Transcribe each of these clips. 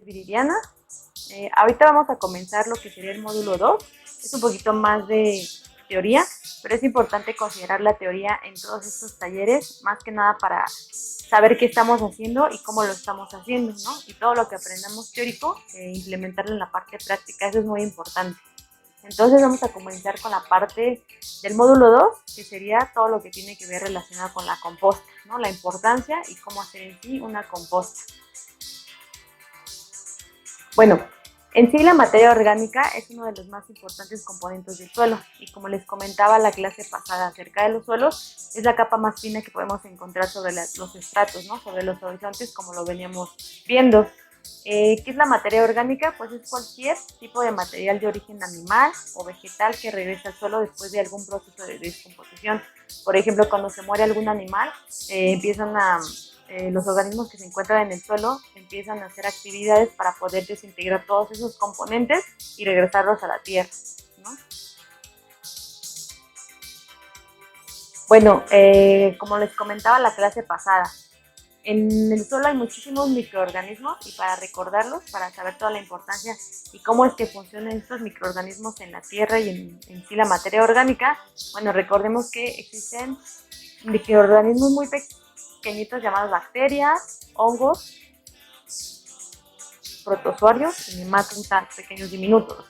Viridiana. Ahorita vamos a comenzar lo que sería el módulo 2. Es un poquito más de teoría, pero es importante considerar la teoría en todos estos talleres, más que nada para saber qué estamos haciendo y cómo lo estamos haciendo, ¿no? Y todo lo que aprendamos teórico, implementarlo en la parte práctica, eso es muy importante. Entonces vamos a comenzar con la parte del módulo 2, que sería todo lo que tiene que ver relacionado con la composta, ¿no? La importancia y cómo hacer en sí una composta. Bueno, en sí la materia orgánica es uno de los más importantes componentes del suelo y como les comentaba la clase pasada acerca de los suelos, es la capa más fina que podemos encontrar sobre los estratos, ¿no? Sobre los horizontes como lo veníamos viendo. ¿Qué es la materia orgánica? Pues es cualquier tipo de material de origen animal o vegetal que regresa al suelo después de algún proceso de descomposición. Por ejemplo, cuando se muere algún animal, los organismos que se encuentran en el suelo empiezan a hacer actividades para poder desintegrar todos esos componentes y regresarlos a la tierra, ¿no? Bueno, como les comentaba la clase pasada, en el suelo hay muchísimos microorganismos y para recordarlos, para saber toda la importancia y cómo es que funcionan estos microorganismos en la tierra y en sí la materia orgánica, bueno, recordemos que existen microorganismos muy pequeñitos llamados bacterias, hongos, protozoarios y nematodas pequeños diminutos.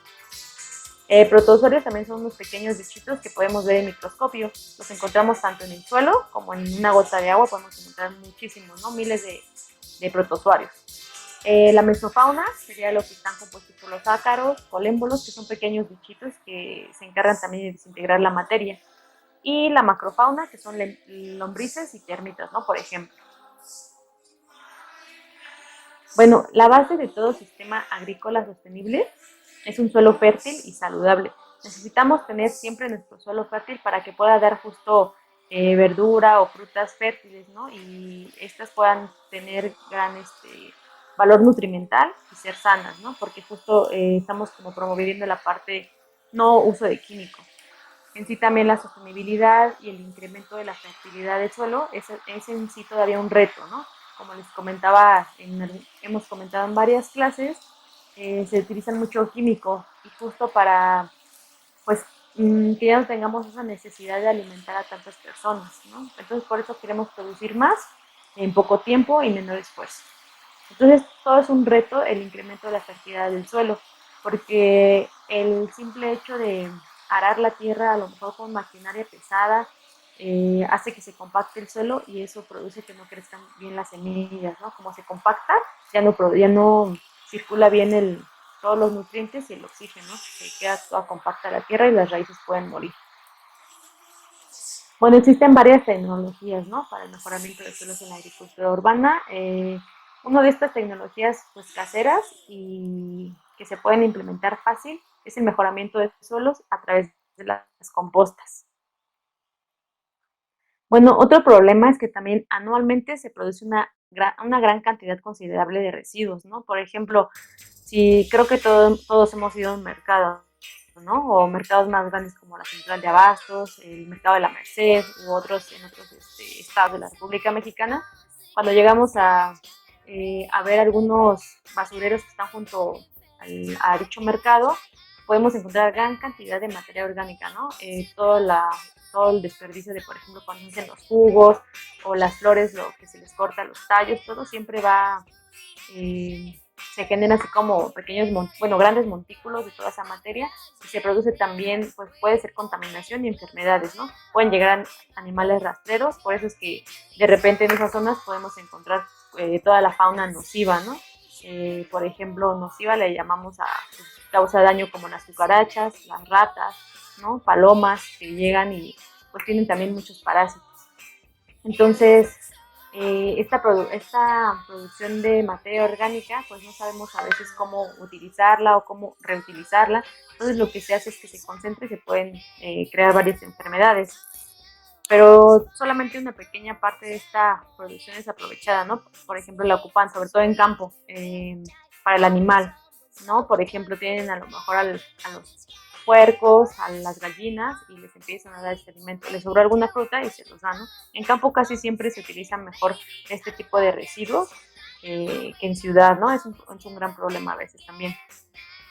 Protozoarios también son unos pequeños bichitos que podemos ver en microscopio. Los encontramos tanto en el suelo como en una gota de agua. Podemos encontrar muchísimos, ¿no? Miles de protozoarios. La mesofauna sería lo que están compuestos por los ácaros, colémbolos, que son pequeños bichitos que se encargan también de desintegrar la materia. Y la macrofauna, que son lombrices y termitas, ¿no? Por ejemplo. Bueno, la base de todo sistema agrícola sostenible es un suelo fértil y saludable. Necesitamos tener siempre nuestro suelo fértil para que pueda dar justo verdura o frutas fértiles, ¿no? Y estas puedan tener gran valor nutrimental y ser sanas, ¿no? Porque justo estamos como promoviendo la parte no uso de químicos. En sí también la sostenibilidad y el incremento de la fertilidad del suelo es en sí todavía un reto, ¿no? Como les comentaba, hemos comentado en varias clases, se utilizan mucho químico y justo para, pues, que ya no tengamos esa necesidad de alimentar a tantas personas, ¿no? Entonces por eso queremos producir más en poco tiempo y menor esfuerzo. Entonces todo es un reto el incremento de la fertilidad del suelo, porque el simple hecho de arar la tierra a lo mejor con maquinaria pesada hace que se compacte el suelo y eso produce que no crezcan bien las semillas, ¿no? Como se compacta, ya no circula bien todos los nutrientes y el oxígeno, se queda toda compacta la tierra y las raíces pueden morir. Bueno, existen varias tecnologías, ¿no? Para el mejoramiento de suelos en la agricultura urbana. Una de estas tecnologías, pues, caseras y que se pueden implementar fácil es el mejoramiento de suelos a través de las compostas. Bueno, otro problema es que también anualmente se produce una gran cantidad considerable de residuos, ¿no? Por ejemplo, si creo que todos hemos ido a un mercado, ¿no? O mercados más grandes como la Central de Abastos, el Mercado de la Merced u otros en otros estados de la República Mexicana. Cuando llegamos a ver algunos basureros que están junto a dicho mercado, podemos encontrar gran cantidad de materia orgánica, ¿no? Todo el desperdicio de, por ejemplo, cuando se hacen los jugos o las flores, lo que se les corta los tallos, todo siempre se generan así como grandes montículos de toda esa materia y se produce también, pues puede ser contaminación y enfermedades, ¿no? Pueden llegar animales rastreros, por eso es que de repente en esas zonas podemos encontrar toda la fauna nociva, ¿no? Por ejemplo, nociva le llamamos a pues, causa daño como las cucarachas, las ratas, ¿no? Palomas que llegan y pues tienen también muchos parásitos. Entonces, esta producción de materia orgánica, pues no sabemos a veces cómo utilizarla o cómo reutilizarla. Entonces, lo que se hace es que se concentre y se pueden crear varias enfermedades. Pero solamente una pequeña parte de esta producción es aprovechada, ¿no? Por ejemplo, la ocupan sobre todo en campo, para el animal, ¿no? Por ejemplo, tienen a lo mejor a los puercos, a las gallinas y les empiezan a dar este alimento. Les sobra alguna fruta y se los dan, ¿no? En campo casi siempre se utilizan mejor este tipo de residuos que en ciudad, ¿no? Es un gran problema a veces también.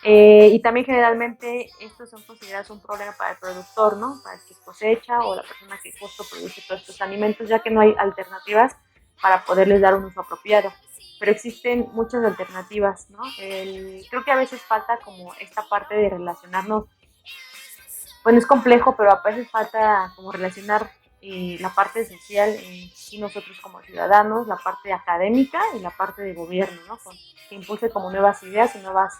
Y también generalmente estos son considerados un problema para el productor, ¿no? Para el que cosecha o la persona que justo produce todos estos alimentos, ya que no hay alternativas para poderles dar un uso apropiado. Pero existen muchas alternativas, ¿no? Creo que a veces falta como esta parte de relacionarnos. Bueno, es complejo, pero a veces falta como relacionar la parte social y nosotros como ciudadanos, la parte académica y la parte de gobierno, ¿no? Que impulse como nuevas ideas y nuevas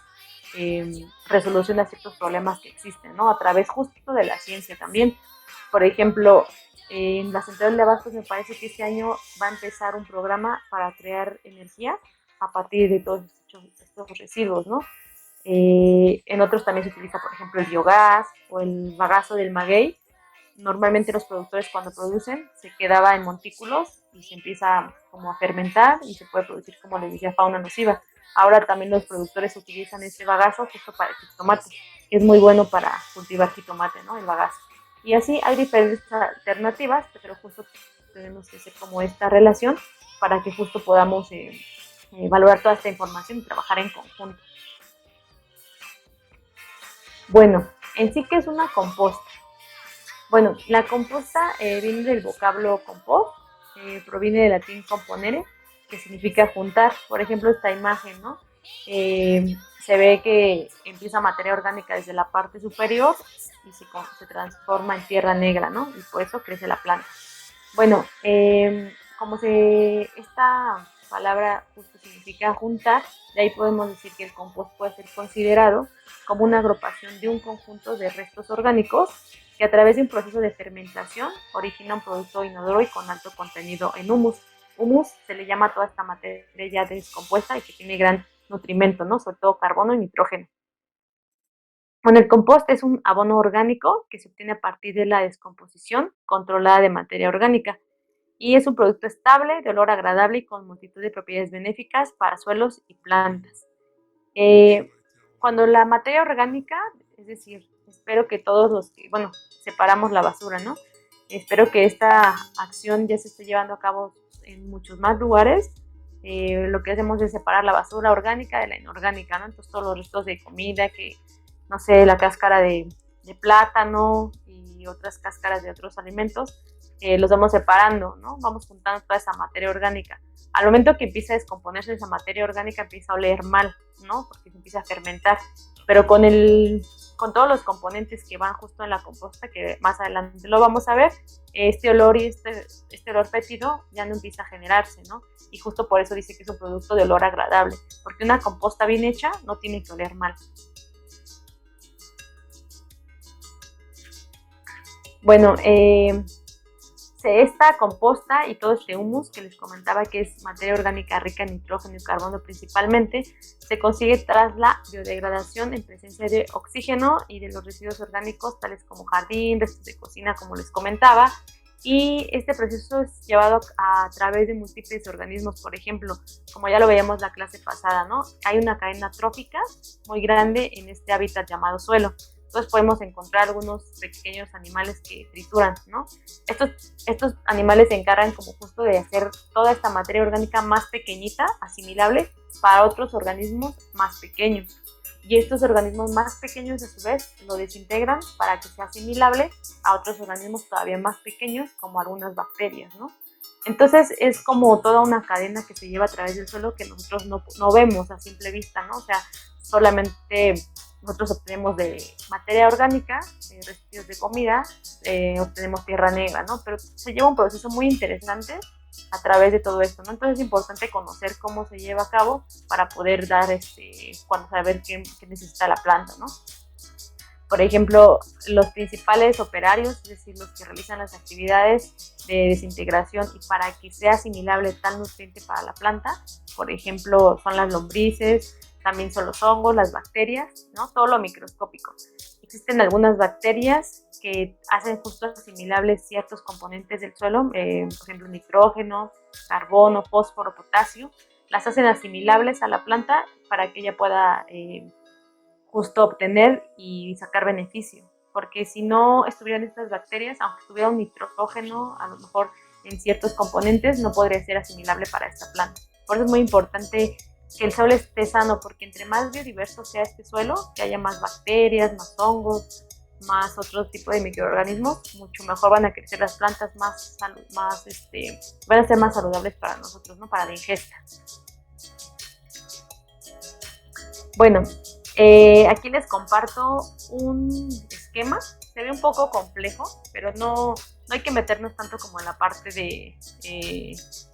resoluciones a ciertos problemas que existen, ¿no? A través justo de la ciencia también. Por ejemplo, en la central de abastos me parece que este año va a empezar un programa para crear energía a partir de todos estos residuos, ¿no? En otros también se utiliza, por ejemplo, el biogás o el bagazo del maguey. Normalmente los productores cuando producen se quedaba en montículos y se empieza como a fermentar y se puede producir, como les decía, fauna nociva. Ahora también los productores utilizan este bagazo justo para el jitomate. Es muy bueno para cultivar jitomate, ¿no? El bagazo. Y así hay diferentes alternativas, pero justo tenemos que hacer como esta relación para que justo podamos valorar toda esta información y trabajar en conjunto. Bueno, en sí, ¿qué es una composta? Bueno, la composta viene del vocablo compost, proviene del latín componere, que significa juntar. Por ejemplo, esta imagen, ¿no? Se ve que empieza materia orgánica desde la parte superior y se transforma en tierra negra, ¿no? Y por eso crece la planta. Bueno, esta palabra justo significa juntar, de ahí podemos decir que el compost puede ser considerado como una agrupación de un conjunto de restos orgánicos que a través de un proceso de fermentación origina un producto inodoro y con alto contenido en humus. Humus se le llama a toda esta materia ya descompuesta y que tiene gran nutrimento, ¿no? Sobre todo carbono y nitrógeno. Bueno, el compost es un abono orgánico que se obtiene a partir de la descomposición controlada de materia orgánica y es un producto estable, de olor agradable y con multitud de propiedades benéficas para suelos y plantas. Eh, Cuando la materia orgánica, es decir, espero que todos los que, bueno, separamos la basura, ¿no? Espero que esta acción ya se esté llevando a cabo en muchos más lugares. Lo que hacemos es separar la basura orgánica de la inorgánica, ¿no? Entonces todos los restos de comida, que, no sé, la cáscara de plátano y otras cáscaras de otros alimentos, los vamos separando, ¿no? Vamos juntando toda esa materia orgánica. Al momento que empieza a descomponerse esa materia orgánica, empieza a oler mal, ¿no? Porque se empieza a fermentar. Pero con todos los componentes que van justo en la composta, que más adelante lo vamos a ver, este olor y este olor fétido ya no empieza a generarse, ¿no? Y justo por eso dice que es un producto de olor agradable, porque una composta bien hecha no tiene que oler mal. Bueno, esta composta y todo este humus que les comentaba, que es materia orgánica rica en nitrógeno y carbono principalmente, se consigue tras la biodegradación en presencia de oxígeno y de los residuos orgánicos tales como jardín, restos de cocina, como les comentaba. Y este proceso es llevado a través de múltiples organismos, por ejemplo, como ya lo veíamos la clase pasada, ¿no? Hay una cadena trófica muy grande en este hábitat llamado suelo. Entonces podemos encontrar algunos pequeños animales que trituran, ¿no? Estos animales se encargan como justo de hacer toda esta materia orgánica más pequeñita, asimilable, para otros organismos más pequeños. Y estos organismos más pequeños a su vez lo desintegran para que sea asimilable a otros organismos todavía más pequeños, como algunas bacterias, ¿no? Entonces es como toda una cadena que se lleva a través del suelo que nosotros no vemos a simple vista, ¿no? O sea, solamente nosotros obtenemos de materia orgánica, residuos de comida, obtenemos tierra negra, ¿no? Pero se lleva un proceso muy interesante a través de todo esto, ¿no? Entonces es importante conocer cómo se lleva a cabo para poder dar, cuando saber qué necesita la planta, ¿no? Por ejemplo, los principales operarios, es decir, los que realizan las actividades de desintegración y para que sea asimilable tal nutriente para la planta, por ejemplo, son las lombrices, también son los hongos, las bacterias, ¿no? Todo lo microscópico. Existen algunas bacterias que hacen justo asimilables ciertos componentes del suelo, por ejemplo, nitrógeno, carbono, fósforo, potasio, las hacen asimilables a la planta para que ella pueda justo obtener y sacar beneficio. Porque si no estuvieran estas bacterias, aunque tuviera un nitrógeno, a lo mejor en ciertos componentes, no podría ser asimilable para esta planta. Por eso es muy importante que el suelo esté sano, porque entre más biodiverso sea este suelo, que haya más bacterias, más hongos, más otro tipo de microorganismos, mucho mejor van a crecer las plantas, van a ser más saludables para nosotros, ¿no? Para la ingesta. Bueno, aquí les comparto un esquema. Se ve un poco complejo, pero no hay que meternos tanto como en la parte de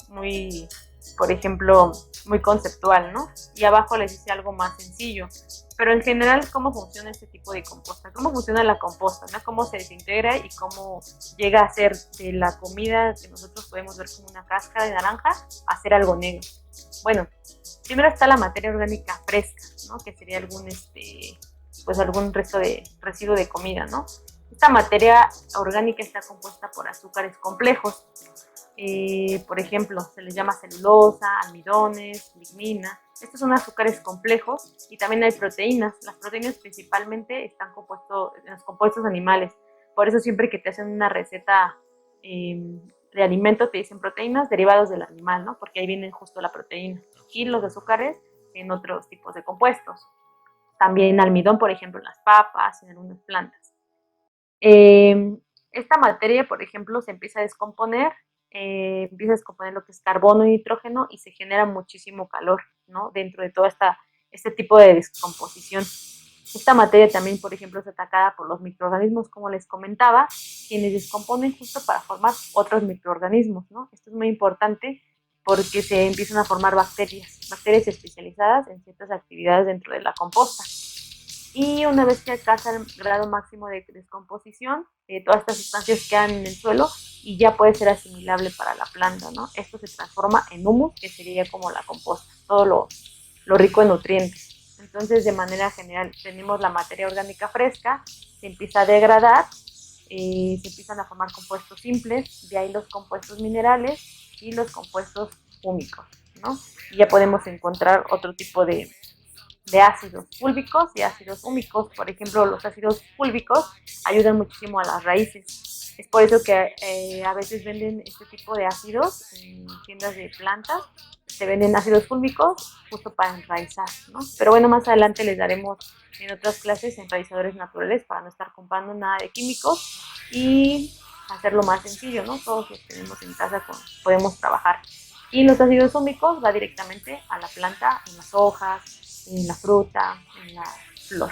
muy, por ejemplo, muy conceptual, ¿no? Y abajo les hice algo más sencillo. Pero en general, ¿cómo funciona este tipo de composta? ¿Cómo funciona la composta? ¿No? ¿Cómo se desintegra y cómo llega a ser de la comida que nosotros podemos ver como una cáscara de naranja a ser algo negro? Bueno, primero está la materia orgánica fresca, ¿no? Que sería algún residuo de comida, ¿no? Esta materia orgánica está compuesta por azúcares complejos. Por ejemplo, se les llama celulosa, almidones, lignina. Estos son azúcares complejos y también hay proteínas. Las proteínas principalmente están en los compuestos animales. Por eso siempre que te hacen una receta de alimento te dicen proteínas derivados del animal, ¿no? Porque ahí viene justo la proteína. Y los azúcares en otros tipos de compuestos. También almidón, por ejemplo, en las papas, en algunas plantas. Esta materia, por ejemplo, se empieza a descomponer lo que es carbono y nitrógeno y se genera muchísimo calor, ¿no? Dentro de todo este tipo de descomposición. Esta materia también, por ejemplo, es atacada por los microorganismos, como les comentaba, quienes descomponen justo para formar otros microorganismos, ¿no? Esto es muy importante porque se empiezan a formar bacterias especializadas en ciertas actividades dentro de la composta. Y una vez que alcanza el grado máximo de descomposición, todas estas sustancias quedan en el suelo y ya puede ser asimilable para la planta, ¿no? Esto se transforma en humus, que sería como la composta, todo lo rico en nutrientes. Entonces, de manera general, tenemos la materia orgánica fresca, se empieza a degradar, se empiezan a formar compuestos simples, de ahí los compuestos minerales y los compuestos húmicos, ¿no? Y ya podemos encontrar otro tipo de ácidos fúlbicos y ácidos húmicos. Por ejemplo, los ácidos fúlbicos ayudan muchísimo a las raíces. Es por eso que a veces venden este tipo de ácidos en tiendas de plantas. Se venden ácidos fúlbicos justo para enraizar, ¿no? Pero bueno, más adelante les daremos en otras clases enraizadores naturales para no estar comprando nada de químicos y hacerlo más sencillo, ¿no? Todos los que tenemos en casa podemos trabajar. Y los ácidos húmicos va directamente a la planta, en las hojas, en la fruta, en la flor.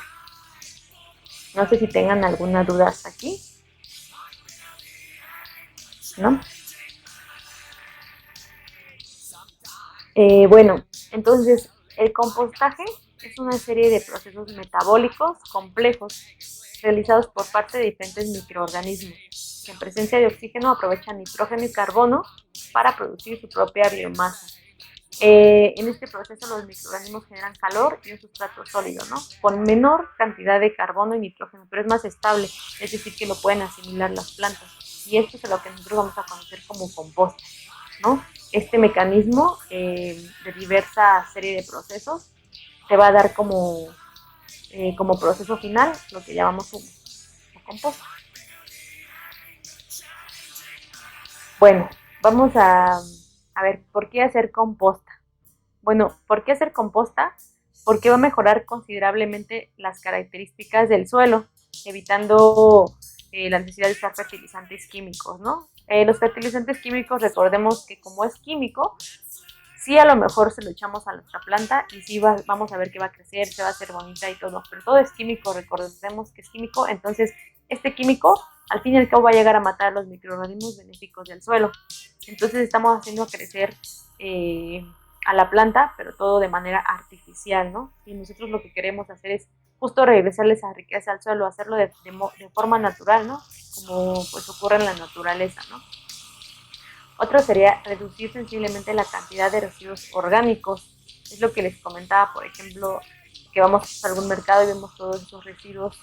No sé si tengan alguna duda hasta aquí, ¿no? Bueno, entonces el compostaje es una serie de procesos metabólicos complejos realizados por parte de diferentes microorganismos que en presencia de oxígeno aprovechan nitrógeno y carbono para producir su propia biomasa. En este proceso los microorganismos generan calor y un sustrato sólido, ¿no? Con menor cantidad de carbono y nitrógeno, pero es más estable, es decir, que lo pueden asimilar las plantas. Y esto es lo que nosotros vamos a conocer como composta, ¿no? Este mecanismo de diversa serie de procesos te va a dar como proceso final lo que llamamos humus o composta. Bueno, vamos a ver, ¿por qué hacer composta? Bueno, ¿por qué hacer composta? Porque va a mejorar considerablemente las características del suelo, evitando la necesidad de usar fertilizantes químicos, ¿no? Los fertilizantes químicos, recordemos que como es químico, sí a lo mejor se lo echamos a nuestra planta y sí vamos a ver que va a crecer, se va a hacer bonita y todo, pero todo es químico, recordemos que es químico, entonces este químico al fin y al cabo va a llegar a matar a los microorganismos benéficos del suelo. Entonces estamos haciendo crecer a la planta, pero todo de manera artificial, ¿no? Y nosotros lo que queremos hacer es justo regresarle esa riqueza al suelo, hacerlo de forma natural, ¿no? Como pues ocurre en la naturaleza, ¿no? Otro sería reducir sensiblemente la cantidad de residuos orgánicos. Es lo que les comentaba, por ejemplo, que vamos a algún mercado y vemos todos esos residuos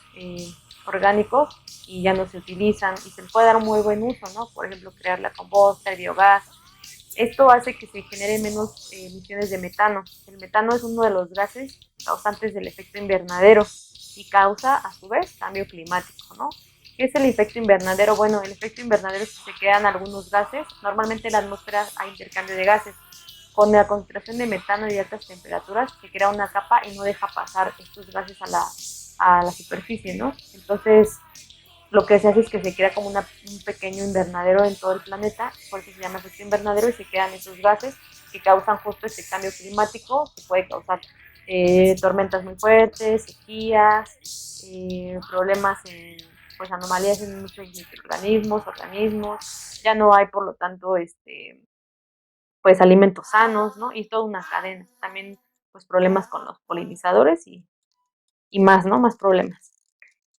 orgánicos y ya no se utilizan y se les puede dar un muy buen uso, ¿no? Por ejemplo, crear la composta, el biogás. Esto hace que se generen menos emisiones de metano. El metano es uno de los gases causantes del efecto invernadero y causa, a su vez, cambio climático, ¿no? ¿Qué es el efecto invernadero? Bueno, el efecto invernadero es que se crean algunos gases. Normalmente en la atmósfera hay intercambio de gases. con la concentración de metano y altas temperaturas se crea una capa y no deja pasar estos gases a la superficie, ¿no? Entonces, lo que se hace es que se crea como un pequeño invernadero en todo el planeta, por eso se llama efecto invernadero, y se crean esos gases que causan justo este cambio climático, que puede causar tormentas muy fuertes, sequías, problemas en, pues anomalías en muchos microorganismos, organismos, ya no hay por lo tanto pues alimentos sanos, ¿no? Y toda una cadena, también pues problemas con los polinizadores y más, ¿no? Más problemas.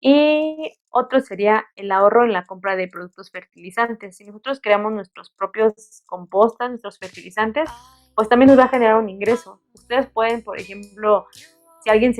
Y otro sería el ahorro en la compra de productos fertilizantes. Si nosotros creamos nuestros propios compostas, nuestros fertilizantes, pues también nos va a generar un ingreso. Ustedes pueden, por ejemplo, si alguien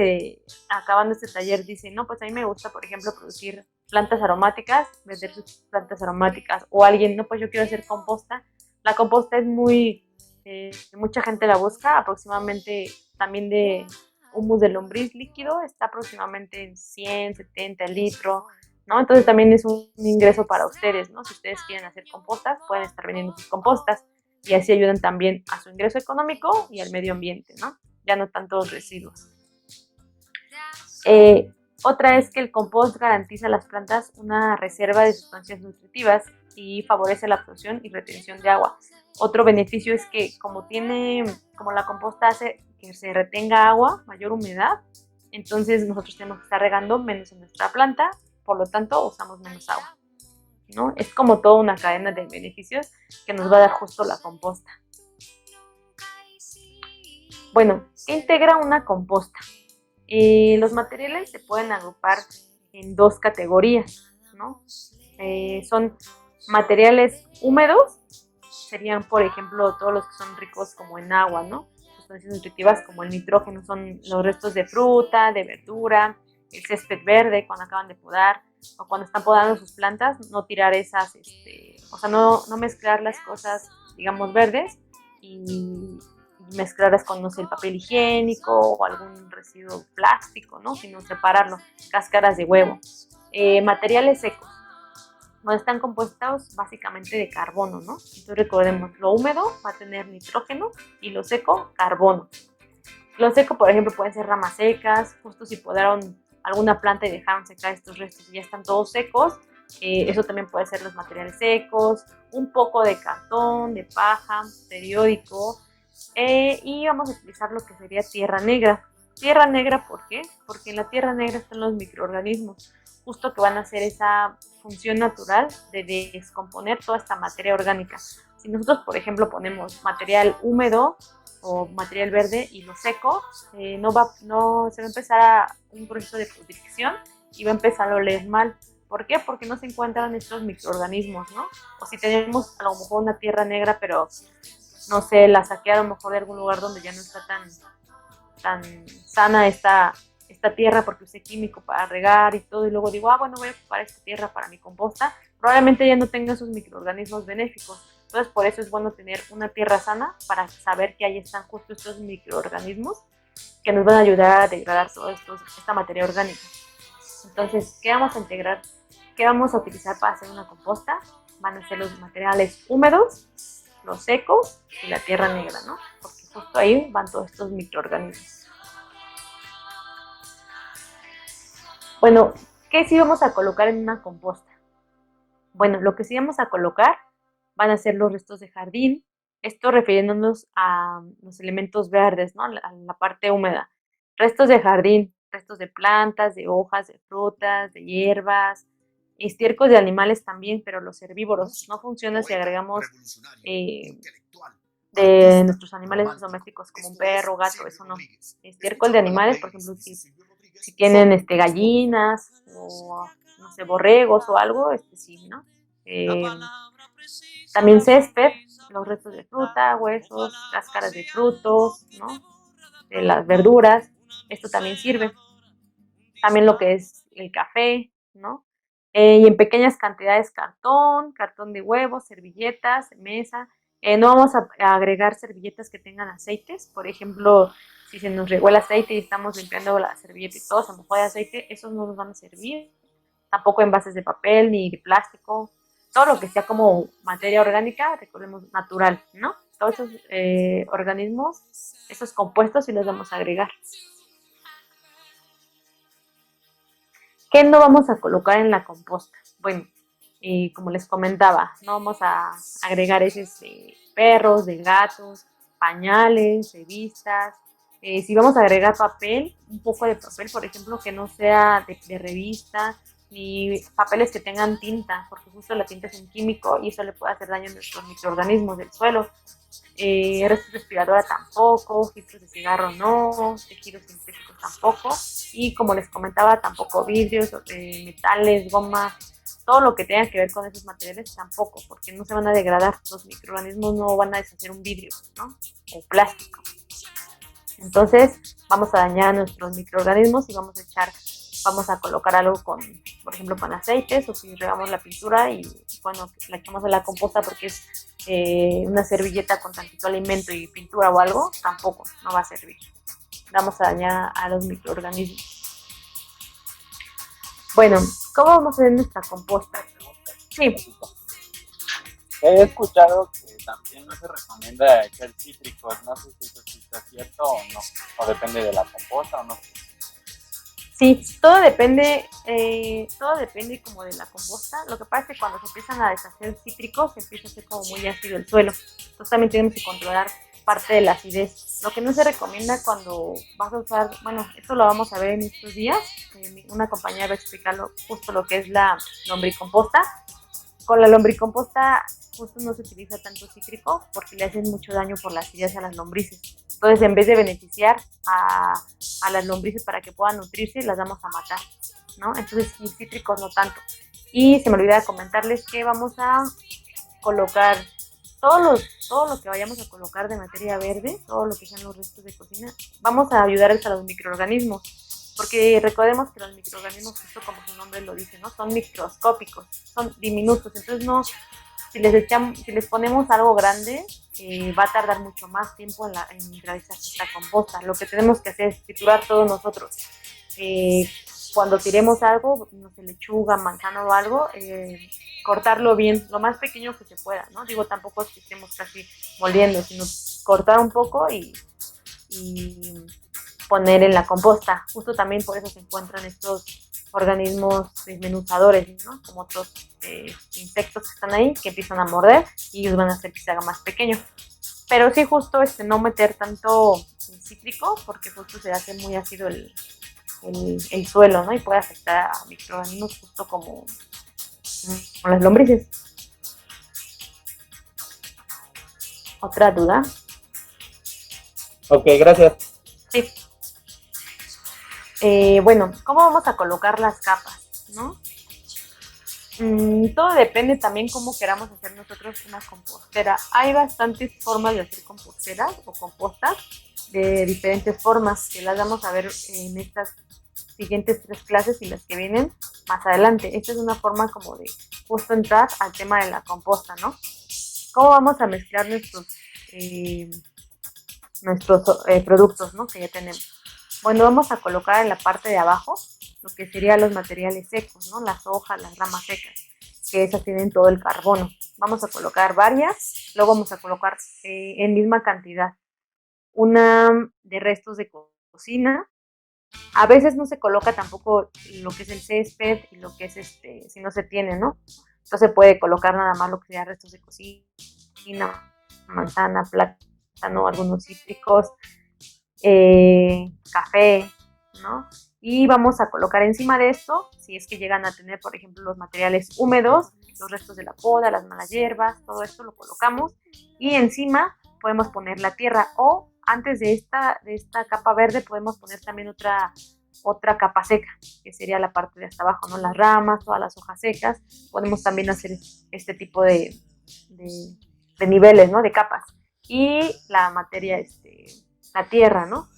acabando este taller dice, no, pues a mí me gusta, por ejemplo, producir plantas aromáticas, vender sus plantas aromáticas, o alguien, no, pues yo quiero hacer composta. La composta es mucha gente la busca, aproximadamente también de humus de lombriz líquido está aproximadamente en 100, 70 litros, ¿no? Entonces también es un ingreso para ustedes, ¿no? Si ustedes quieren hacer compostas, pueden estar vendiendo sus compostas y así ayudan también a su ingreso económico y al medio ambiente, ¿no? Ya no tantos residuos. Otra es que el compost garantiza a las plantas una reserva de sustancias nutritivas y favorece la absorción y retención de agua. Otro beneficio es que como la composta hace que se retenga agua, mayor humedad, entonces nosotros tenemos que estar regando menos en nuestra planta, por lo tanto usamos menos agua, ¿no? Es como toda una cadena de beneficios que nos va a dar justo la composta. Bueno, ¿qué integra una composta? Los materiales se pueden agrupar en dos categorías, ¿no? Son materiales húmedos, serían, por ejemplo, todos los que son ricos como en agua, ¿no? Sustancias nutritivas como el nitrógeno son los restos de fruta, de verdura, el césped verde cuando acaban de podar o cuando están podando sus plantas, no tirar o sea, no mezclar las cosas, digamos, verdes y mezclarlas con, no sé, el papel higiénico o algún residuo plástico, ¿no? Sino separarlo, cáscaras de huevo. Materiales secos, no están compuestos básicamente de carbono, ¿no? Entonces recordemos, lo húmedo va a tener nitrógeno y lo seco, carbono. Lo seco, por ejemplo, pueden ser ramas secas, justo si podaron alguna planta y dejaron secar estos restos y ya están todos secos, eso también puede ser los materiales secos, un poco de cartón, de paja, periódico, y vamos a utilizar lo que sería tierra negra. Tierra negra, ¿por qué? Porque en la tierra negra están los microorganismos, justo que van a hacer esa función natural de descomponer toda esta materia orgánica. Si nosotros, por ejemplo, ponemos material húmedo o material verde y lo seco, se va a empezar un proceso de pudrición y va a empezar a oler mal. ¿Por qué? Porque no se encuentran estos microorganismos, ¿no? O si tenemos a lo mejor una tierra negra, pero no sé, la saqué a lo mejor de algún lugar donde ya no está tan sana esta tierra porque usé químico para regar y todo, y luego digo, bueno, voy a ocupar esta tierra para mi composta, probablemente ya no tenga esos microorganismos benéficos. Entonces, por eso es bueno tener una tierra sana para saber que ahí están justo estos microorganismos que nos van a ayudar a degradar toda esta materia orgánica. Entonces, ¿qué vamos a integrar? ¿Qué vamos a utilizar para hacer una composta? Van a ser los materiales húmedos, los secos y la tierra negra, ¿no? Porque justo ahí van todos estos microorganismos. Bueno, ¿qué sí vamos a colocar en una composta? Bueno, lo que sí vamos a colocar van a ser los restos de jardín, esto refiriéndonos a los elementos verdes, ¿no? A la parte húmeda. Restos de jardín, restos de plantas, de hojas, de frutas, de hierbas, estiércol de animales también, pero los herbívoros. No funciona si agregamos de nuestros animales domésticos como un perro, gato, eso no. Estiércol de animales, por ejemplo, si tienen gallinas o no sé, borregos o algo, sí, ¿no? También césped, los restos de fruta, huesos, cáscaras de frutos, ¿no? De las verduras, esto también sirve. También lo que es el café, ¿no? Y en pequeñas cantidades cartón de huevos, servilletas, mesa. No vamos a agregar servilletas que tengan aceites, por ejemplo, si se nos regó el aceite y estamos limpiando la servilleta y todo se mojó de aceite, esos no nos van a servir. Tampoco envases de papel ni de plástico, todo lo que sea como materia orgánica, recordemos, natural, ¿no? todos esos organismos, esos compuestos, y los vamos a agregar. ¿Qué no vamos a colocar en la composta? Bueno, como les comentaba, no vamos a agregar heces de perros, de gatos, pañales, revistas. Si vamos a agregar papel, un poco de papel, por ejemplo, que no sea de revista, ni papeles que tengan tinta, porque justo la tinta es un químico y eso le puede hacer daño a nuestros microorganismos del suelo. Restos respiradora tampoco, filtros de cigarro no, tejidos sintéticos tampoco, y como les comentaba, tampoco vidrios, metales, gomas, todo lo que tenga que ver con esos materiales tampoco, porque no se van a degradar, los microorganismos no van a deshacer un vidrio, ¿no? O plástico. Entonces vamos a dañar a nuestros microorganismos y vamos a colocar algo con, por ejemplo, con aceites, o si regamos la pintura y bueno, la echamos en la composta porque es una servilleta con tantito alimento y pintura o algo, tampoco, no va a servir. Vamos a dañar a los microorganismos. Bueno, ¿cómo vamos a hacer nuestra composta? Sí. He escuchado que también no se recomienda echar cítricos, no sé si eso sí está cierto o no, o depende de la composta o no. Sí, todo depende como de la composta. Lo que pasa es que cuando se empiezan a deshacer cítricos, se empieza a hacer como muy ácido el suelo. Entonces también tenemos que controlar parte de la acidez. Lo que no se recomienda cuando vas a usar, bueno, esto lo vamos a ver en estos días. Una compañera va a explicar justo lo que es la lombricomposta. Con la lombricomposta justo no se utiliza tanto cítrico porque le hacen mucho daño por la acidez a las lombrices. Entonces, en vez de beneficiar a las lombrices para que puedan nutrirse, las vamos a matar, ¿no? Entonces, sí, cítricos no tanto. Y se me olvidaba comentarles que vamos a colocar todo lo que vayamos a colocar de materia verde, todo lo que sean los restos de cocina, vamos a ayudarles a los microorganismos, porque recordemos que los microorganismos, justo como su nombre lo dice, ¿no? Son microscópicos, son diminutos, entonces no, si les ponemos algo grande, va a tardar mucho más tiempo en realizar esta composta. Lo que tenemos que hacer es triturar todos nosotros. Cuando tiremos algo, no sé, lechuga, manzana o algo, cortarlo bien, lo más pequeño que se pueda, ¿no? Digo, tampoco es que estemos casi moliendo, sino cortar un poco y poner en la composta. Justo también por eso se encuentran estos organismos desmenuzadores, ¿no? Como otros insectos que están ahí, que empiezan a morder y ellos van a hacer que se haga más pequeño. Pero sí, justo no meter tanto cítrico, porque justo se hace muy ácido el suelo, ¿no? Y puede afectar a microorganismos justo como las lombrices. ¿Otra duda? Ok, gracias. Sí. Bueno, ¿cómo vamos a colocar las capas, no? Todo depende también cómo queramos hacer nosotros una compostera. Hay bastantes formas de hacer composteras o compostas de diferentes formas, que las vamos a ver en estas siguientes 3 clases y las que vienen más adelante. Esta es una forma como de justo entrar al tema de la composta, ¿no? ¿Cómo vamos a mezclar nuestros productos, ¿no? Que ya tenemos? Bueno, vamos a colocar en la parte de abajo lo que serían los materiales secos, ¿no? Las hojas, las ramas secas, que esas tienen todo el carbono. Vamos a colocar varias, luego vamos a colocar en misma cantidad una de restos de cocina. A veces no se coloca tampoco lo que es el césped y lo que es si no se tiene, ¿no? Entonces se puede colocar nada más lo que sea restos de cocina, manzana, plátano, algunos cítricos, café, ¿no? Y vamos a colocar encima de esto, si es que llegan a tener, por ejemplo, los materiales húmedos, los restos de la poda, las malas hierbas, todo esto lo colocamos y encima podemos poner la tierra, o antes de esta capa verde podemos poner también otra capa seca, que sería la parte de hasta abajo, ¿no? Las ramas, todas las hojas secas. Podemos también hacer este tipo de niveles, ¿no? De capas. Y la materia, la tierra, ¿no?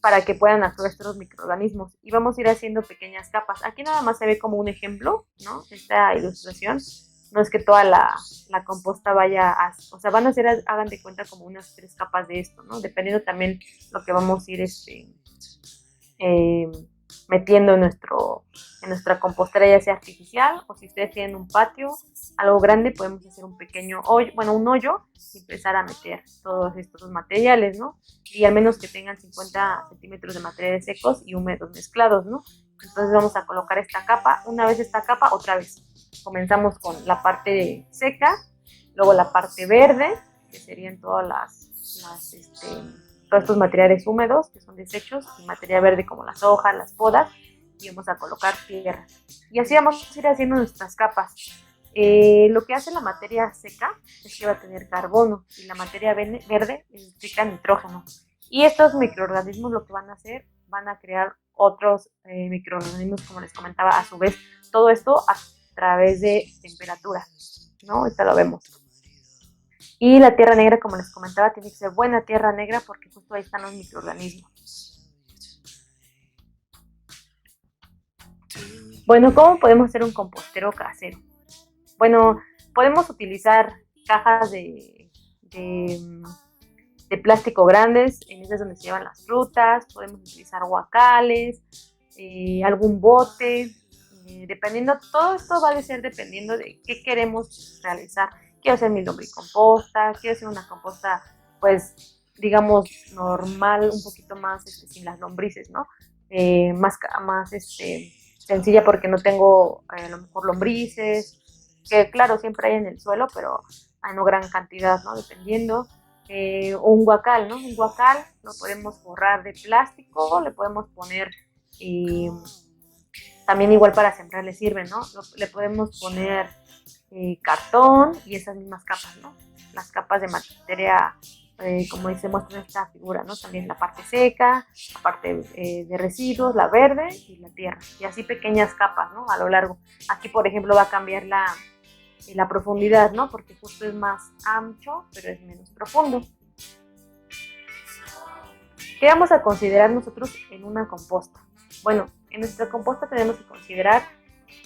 Para que puedan actuar estos microorganismos. Y vamos a ir haciendo pequeñas capas. Aquí nada más se ve como un ejemplo, ¿no? Esta ilustración. No es que toda la composta vaya o sea, van a hacer, hagan de cuenta, como unas 3 capas de esto, ¿no? Dependiendo también lo que vamos a ir metiendo en nuestra compostera, ya sea artificial, o si ustedes tienen un patio, algo grande, podemos hacer un pequeño hoyo, bueno, un hoyo, y empezar a meter todos estos materiales, ¿no? Y al menos que tengan 50 centímetros de materiales secos y húmedos mezclados, ¿no? Entonces vamos a colocar esta capa, una vez esta capa, otra vez. Comenzamos con la parte seca, luego la parte verde, que serían todos estos materiales húmedos, que son desechos, y materia verde como las hojas, las podas, y vamos a colocar tierra. Y así vamos a ir haciendo nuestras capas. Lo que hace la materia seca es que va a tener carbono y la materia verde implica nitrógeno. Y estos microorganismos lo que van a hacer, van a crear otros microorganismos, como les comentaba, a su vez, todo esto a través de temperatura, ¿no? Ahorita lo vemos. Y la tierra negra, como les comentaba, tiene que ser buena tierra negra porque justo ahí están los microorganismos. Bueno, ¿cómo podemos hacer un compostero casero? Bueno, podemos utilizar cajas de plástico grandes, en esas donde se llevan las frutas, podemos utilizar guacales, algún bote, dependiendo, todo esto va a ser dependiendo de qué queremos realizar. Quiero hacer mi lombricomposta, quiero hacer una composta, pues, digamos, normal, un poquito más sin las lombrices, ¿no? Más sencilla porque no tengo a lo mejor lombrices, que claro, siempre hay en el suelo, pero hay no gran cantidad, ¿no? Dependiendo. O un guacal, ¿no? Un guacal lo podemos forrar de plástico, le podemos poner también igual para sembrar le sirve, ¿no? Le podemos poner cartón y esas mismas capas, ¿no? Las capas de materia, como se muestra en esta figura, ¿no? También la parte seca, la parte de residuos, la verde y la tierra. Y así pequeñas capas, ¿no? A lo largo. Aquí, por ejemplo, va a cambiar la profundidad, ¿no? Porque justo es más ancho, pero es menos profundo. ¿Qué vamos a considerar nosotros en una composta? Bueno, en nuestra composta tenemos que considerar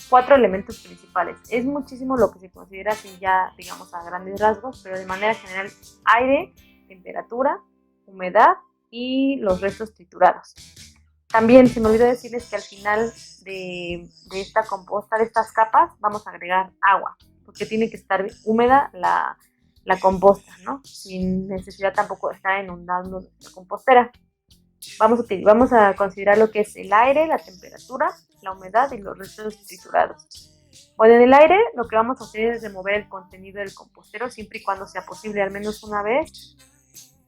4 elementos principales. Es muchísimo lo que se considera así ya, digamos, a grandes rasgos, pero de manera general, aire, temperatura, humedad y los restos triturados. También se me olvidó decirles que al final de esta composta, de estas capas, vamos a agregar agua, porque tiene que estar húmeda la composta, ¿no? Sin necesidad tampoco de estar inundando la compostera. Vamos a considerar lo que es el aire, la temperatura, la humedad y los restos triturados. Bueno, en el aire lo que vamos a hacer es remover el contenido del compostero siempre y cuando sea posible, al menos una vez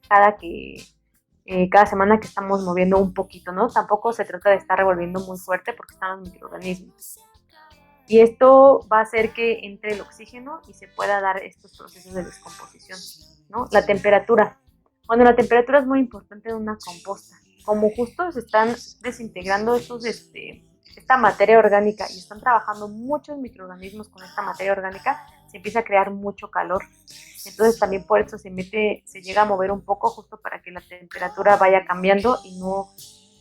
cada semana que estamos moviendo un poquito, ¿no? Tampoco se trata de estar revolviendo muy fuerte porque están los microorganismos. Y esto va a hacer que entre el oxígeno y se pueda dar estos procesos de descomposición, ¿no? La temperatura. Bueno, la temperatura es muy importante en una composta. Como justo se están desintegrando esta materia orgánica y están trabajando muchos microorganismos con esta materia orgánica, se empieza a crear mucho calor. Entonces también por eso se llega a mover un poco justo para que la temperatura vaya cambiando y no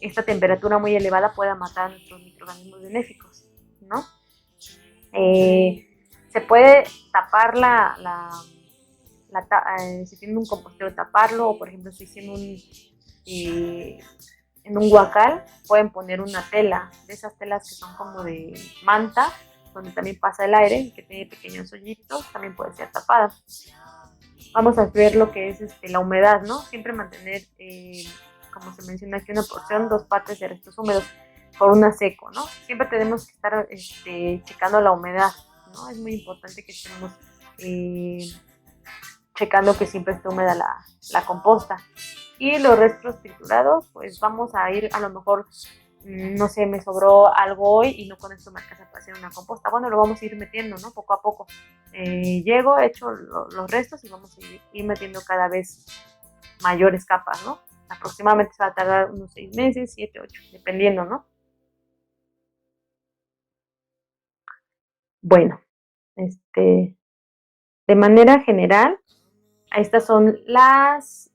esta temperatura muy elevada pueda matar a nuestros microorganismos benéficos, ¿no? Se puede tapar si tienen un compostero, taparlo, o por ejemplo si tienen en un guacal pueden poner una tela, de esas telas que son como de manta, donde también pasa el aire y que tiene pequeños hoyitos, también puede ser tapada. Vamos a ver lo que es la humedad, ¿no? Siempre mantener, como se menciona aquí, una porción, 2 partes de restos húmedos por una seco, ¿no? Siempre tenemos que estar checando la humedad, ¿no? Es muy importante que estemos checando que siempre esté húmeda la composta. Y los restos triturados, pues vamos a ir a lo mejor, no sé, me sobró algo hoy y no con esto me alcanza para hacer una composta. Bueno, lo vamos a ir metiendo, ¿no? Poco a poco. Llego, echo los restos y vamos a ir metiendo cada vez mayores capas, ¿no? Aproximadamente se va a tardar unos 6 meses, 7, 8, dependiendo, ¿no? Bueno, de manera general, estas son las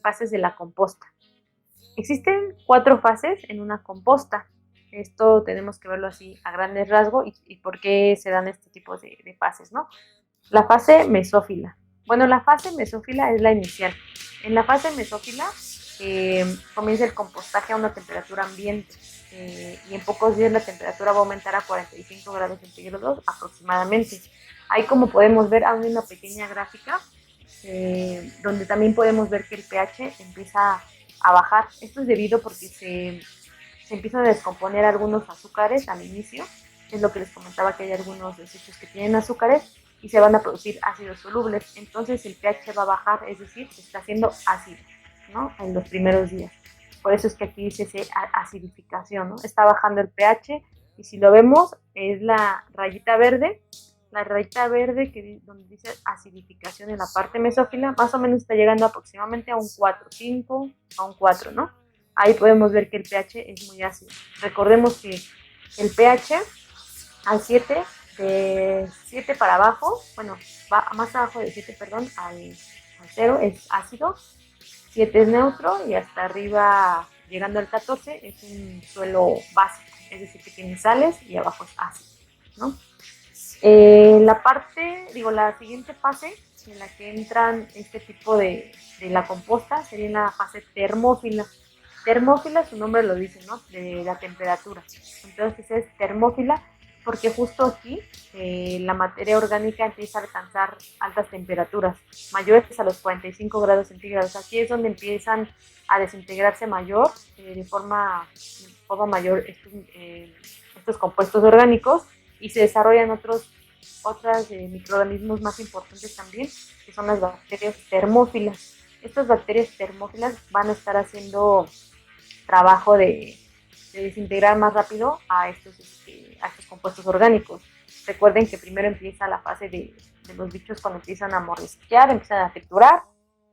fases de la composta. Existen 4 fases en una composta. Esto tenemos que verlo así a grandes rasgos y por qué se dan este tipo de fases, ¿no? La fase mesófila. Bueno, la fase mesófila es la inicial. En la fase mesófila comience el compostaje a una temperatura ambiente. Y en pocos días la temperatura va a aumentar a 45 grados centígrados aproximadamente. Ahí, como podemos ver, hay una pequeña gráfica donde también podemos ver que el pH empieza a bajar. Esto es debido porque se empiezan a descomponer algunos azúcares al inicio. Es lo que les comentaba, que hay algunos desechos que tienen azúcares y se van a producir ácidos solubles. Entonces el pH va a bajar, es decir, se está haciendo ácido, ¿no? En los primeros días. Por eso es que aquí dice acidificación, ¿no? Está bajando el pH y si lo vemos es la rayita verde donde dice acidificación en la parte mesófila, más o menos está llegando aproximadamente a un 4, 5 a un 4, ¿no? Ahí podemos ver que el pH es muy ácido. Recordemos que el pH al 7, de 7 para abajo, bueno, va más abajo de 7, perdón, al 0 es ácido, 7 es neutro y hasta arriba, llegando al 14, es un suelo básico, es decir, que tiene sales y abajo es ácido, ¿no? La siguiente fase en la que entran este tipo de la composta sería en la fase termófila. Termófila, su nombre lo dice, ¿no? De la temperatura. Entonces es termófila porque justo aquí la materia orgánica empieza a alcanzar altas temperaturas, mayores a los 45 grados centígrados. Aquí es donde empiezan a desintegrarse de forma mayor estos compuestos orgánicos y se desarrollan otros microorganismos más importantes también, que son las bacterias termófilas. Estas bacterias termófilas van a estar haciendo trabajo de desintegrar más rápido a estos compuestos orgánicos. Recuerden que primero empieza la fase de los bichos cuando empiezan a mordisquear, empiezan a triturar,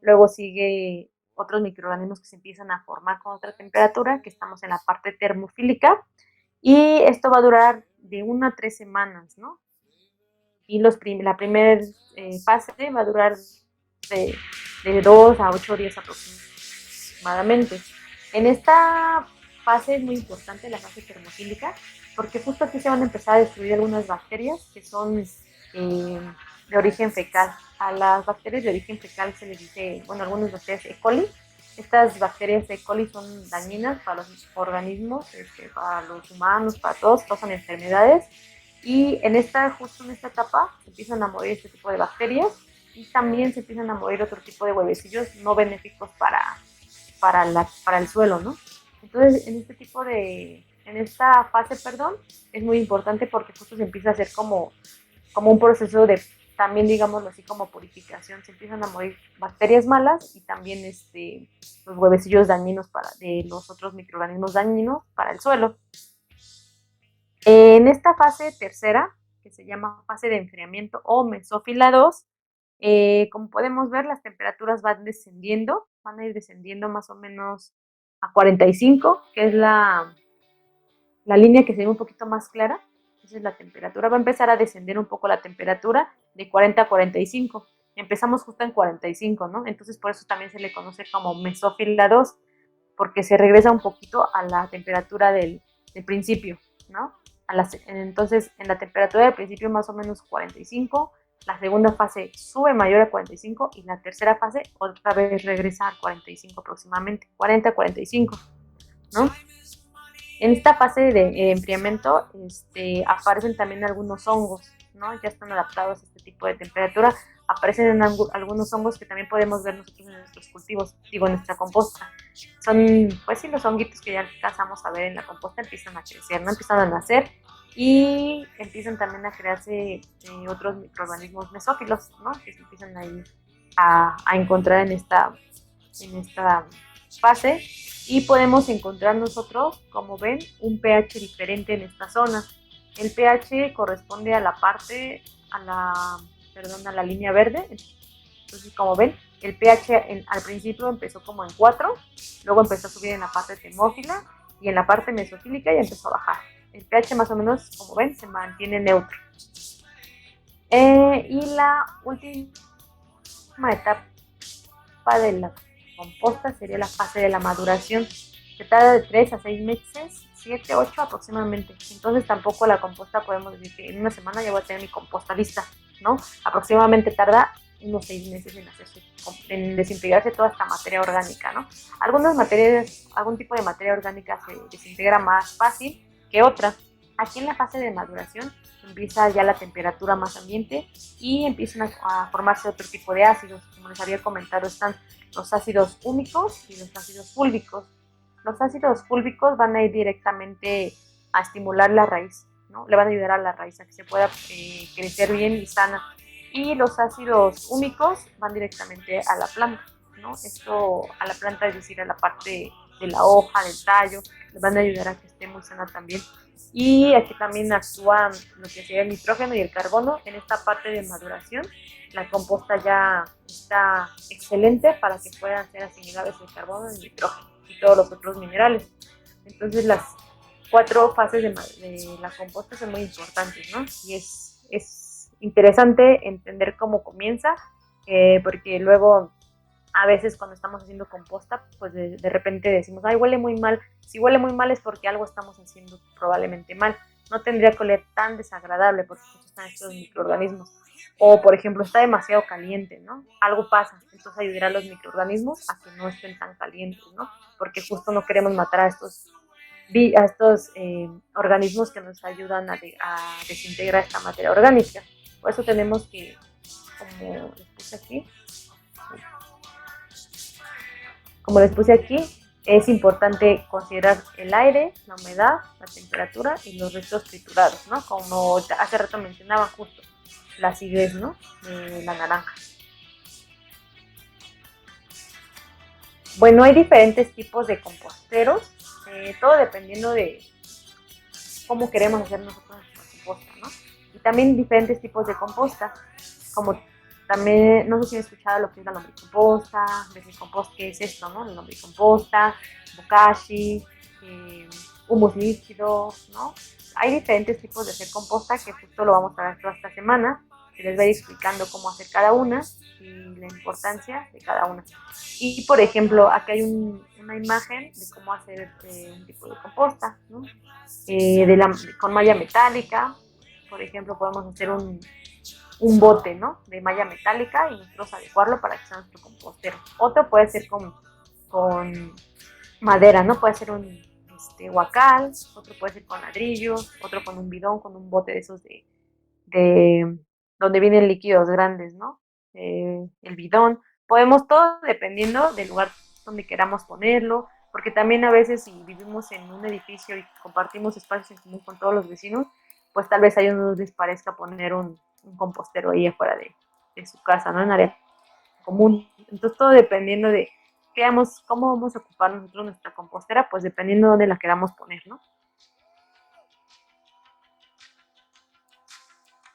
luego sigue otros microorganismos que se empiezan a formar con otra temperatura, que estamos en la parte termofílica, y esto va a durar de 1 a 3 semanas, ¿no? Y la primera fase va a durar de 2 a 8 días aproximadamente. En esta fase es muy importante la fase termofílica, porque justo aquí se van a empezar a destruir algunas bacterias que son de origen fecal. A las bacterias de origen fecal se les dice, algunas bacterias E. coli. Estas bacterias E. coli son dañinas para los organismos, para los humanos, para todos, causan enfermedades. Y justo en esta etapa se empiezan a morir este tipo de bacterias y también se empiezan a morir otro tipo de huevecillos no benéficos para el suelo, ¿no? Entonces, en esta fase, es muy importante porque justo se empieza a hacer como un proceso de, también digámoslo así, como purificación. Se empiezan a morir bacterias malas y también los huevecillos dañinos de los otros microorganismos dañinos para el suelo. En esta fase tercera, que se llama fase de enfriamiento o mesófila 2, como podemos ver, las temperaturas van a ir descendiendo más o menos a 45, que es la línea que se ve un poquito más clara. Entonces la temperatura va a empezar a descender un poco, la temperatura de 40 a 45. Empezamos justo en 45, ¿no? Entonces por eso también se le conoce como mesófila 2, porque se regresa un poquito a la temperatura del principio, ¿no? Entonces, en la temperatura del principio más o menos 45, la segunda fase sube mayor a 45 y la tercera fase otra vez regresa a 45 aproximadamente, 40 a 45, ¿no? En esta fase de enfriamiento aparecen también algunos hongos, ¿no? Ya están adaptados a este tipo de temperatura. Aparecen algunos hongos que también podemos ver nosotros en nuestros cultivos, en nuestra composta. Son, pues sí, los honguitos que ya alcanzamos a ver en la composta empiezan a crecer, ¿no? Empiezan a nacer y empiezan también a crearse otros microorganismos mesófilos, ¿no? Que se empiezan ahí a encontrar en esta fase. Y podemos encontrar nosotros, como ven, un pH diferente en esta zona. El pH corresponde a la línea verde. Entonces, como ven, el pH al principio empezó como en 4, luego empezó a subir en la parte termófila y en la parte mesofílica ya empezó a bajar. El pH más o menos, como ven, se mantiene neutro. Y la última etapa de la composta sería la fase de la maduración, que tarda de 3 a 6 meses, 7, 8 aproximadamente. Entonces tampoco la composta podemos decir que en una semana ya voy a tener mi composta lista, ¿no? Aproximadamente tarda unos 6 meses en desintegrarse toda esta materia orgánica, ¿no? Algún tipo de materia orgánica se desintegra más fácil que otra. Aquí en la fase de maduración empieza ya la temperatura más ambiente y empiezan a formarse otro tipo de ácidos. Como les había comentado, están los ácidos húmicos y los ácidos fúlvicos. Los ácidos fúlvicos van a ir directamente a estimular la raíz, ¿no? Le van a ayudar a la raíz a que se pueda crecer bien y sana. Y los ácidos húmicos van directamente a la planta, ¿no? Esto a la planta, es decir, a la parte de la hoja, del tallo, le van a ayudar a que esté muy sana también. Y aquí también actúan lo que sería el nitrógeno y el carbono en esta parte de maduración. La composta ya está excelente para que puedan ser asimilables el carbono, el nitrógeno y todos los otros minerales. Entonces las 4 fases de la composta son muy importantes, ¿no? Y es interesante entender cómo comienza, porque luego a veces cuando estamos haciendo composta, pues de repente decimos, ay, huele muy mal. Si huele muy mal es porque algo estamos haciendo probablemente mal. No tendría que oler tan desagradable porque están estos microorganismos. O, por ejemplo, está demasiado caliente, ¿no? Algo pasa. Entonces ayudará a los microorganismos a que no estén tan calientes, ¿no? Porque justo no queremos matar a estos organismos que nos ayudan a desintegrar esta materia orgánica. Por eso tenemos que, como les puse aquí, es importante considerar el aire, la humedad, la temperatura y los restos triturados, ¿no? Como hace rato mencionaba justo, la acidez, ¿no? De la naranja. Bueno, hay diferentes tipos de composteros, todo dependiendo de cómo queremos hacer nosotros nuestra composta, ¿no? Y también diferentes tipos de composta, como también, no sé si han escuchado lo que es la lombricomposta, vermicompost, ¿qué es esto, no? La lombricomposta, bokashi, humus líquido, ¿no? Hay diferentes tipos de hacer composta que justo lo vamos a ver toda esta semana. Se les va a ir explicando cómo hacer cada una y la importancia de cada una. Y, por ejemplo, aquí hay una imagen de cómo hacer un tipo de composta, ¿no? Con malla metálica, por ejemplo, podemos hacer un bote, ¿no? De malla metálica y nosotros adecuarlo para que sea nuestro compostero. Otro puede ser con madera, ¿no? Puede ser un huacal, otro puede ser con ladrillos, otro con un bidón, con un bote de esos de donde vienen líquidos grandes, ¿no? El bidón. Podemos todo dependiendo del lugar donde queramos ponerlo, porque también a veces si vivimos en un edificio y compartimos espacios en común con todos los vecinos, pues tal vez a ellos no les parezca poner un compostero ahí afuera de su casa, ¿no? En área común. Entonces todo dependiendo de cómo vamos a ocupar nosotros nuestra compostera, pues dependiendo de dónde la queramos poner, ¿no?